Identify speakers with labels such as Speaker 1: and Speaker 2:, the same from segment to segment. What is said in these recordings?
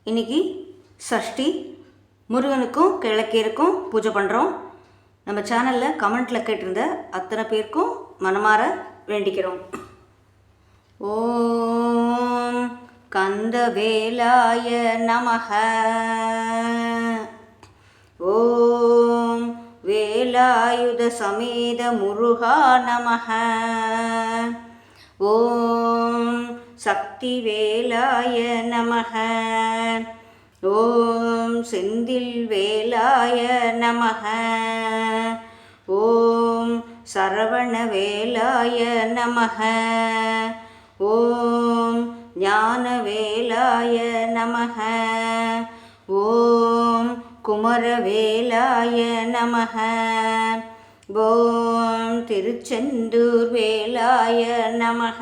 Speaker 1: இன்றைக்கி சஷ்டி, முருகனுக்கும் கிழக்கியருக்கும் பூஜை பண்ணுறோம். நம்ம சேனலில் கமெண்ட்டில் கேட்டிருந்த அத்தனை பேருக்கும் மனமாற வேண்டிக்கிறோம். ஓம் கந்தவேலாய நமஹ. ஓம் வேலாயுத சமேத முருகா நமஹ. ஓம் சக்தி வேலாய நமஹ. ஓம் செந்தில் வேலாய நமஹ. ஓம் சரவண வேலாய நமஹ. ஓம் ஞான வேலாய நமஹ. ஓம் குமரவேலாய நமஹ. ஓம் திருச்செந்தூர் வேலாய நமஹ.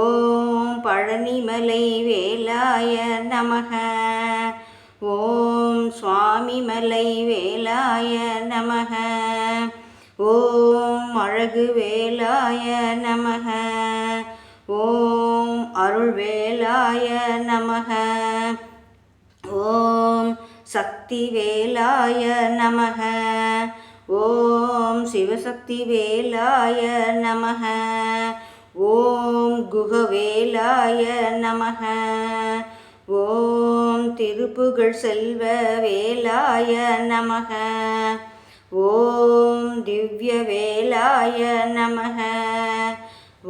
Speaker 1: ஓம் பழனிமலை வேலாய நமஹ. ஓம் சுவாமிமலை வேலாய நமஹ. ஓம் அழகு வேலாய நமஹ. ஓம் அருள் வேலாய நமஹ. ஓம் சக்தி வேலாய நமஹ. ஓம் சிவசக்தி வேலாய நமஹ. ஓம் குகவேலாய நமஹ. ஓம் திருப்புகழ் செல்வ வேலாய நமஹ. ஓம் திவ்ய வேலாய நமஹ.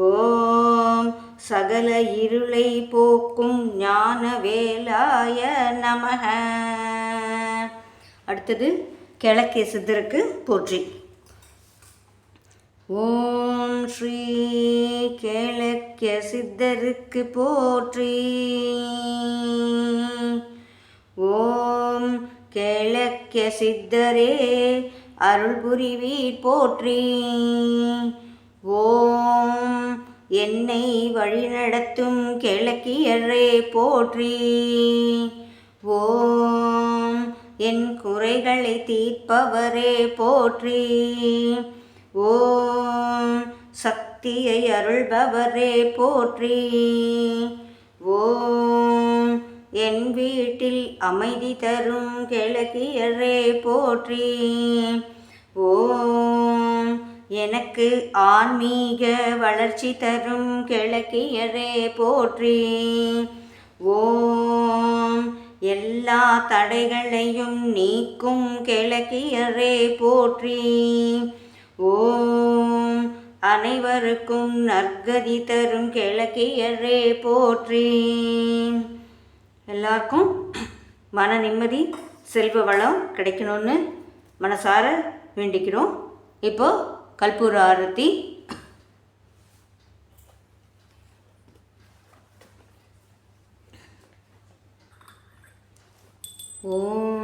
Speaker 1: ஓம் சகல இருளை போக்கும் ஞான வேலாய நமஹ. அடுத்தது கிழக்கிய சித்தருக்கு போற்றி. ஓம் ஸ்ரீ கிழக்கிய சித்தருக்கு போற்றி. ஓம் கிழக்கிய சித்தரே அருள் புரிவீர் போற்றி. ஓம் என்னை வழிநடத்தும் கிழக்கியரே போற்றி. ஓம் என் குறைகளை தீர்ப்பவரே போற்றி. ஓம் சக்தியை அருள்பவரே போற்றி. ஓம் என் வீட்டில் அமைதி தரும் கிழக்கியரே போற்றி. ஓம் எனக்கு ஆன்மீக வளர்ச்சி தரும் கிழக்கியரே போற்றி. ஓம் எல்லா தடைகளையும் நீக்கும் கிழக்கியரே போற்றி. ஓம் அனைவருக்கும் நற்கதி தரும் கிழக்கியரே போற்றி. எல்லாருக்கும் மன நிம்மதி, செல்வ வளம் கிடைக்கணும்னு மனசார வேண்டிக்கிறோம். இப்போ கற்பூர ஆரத்தி. ஓம்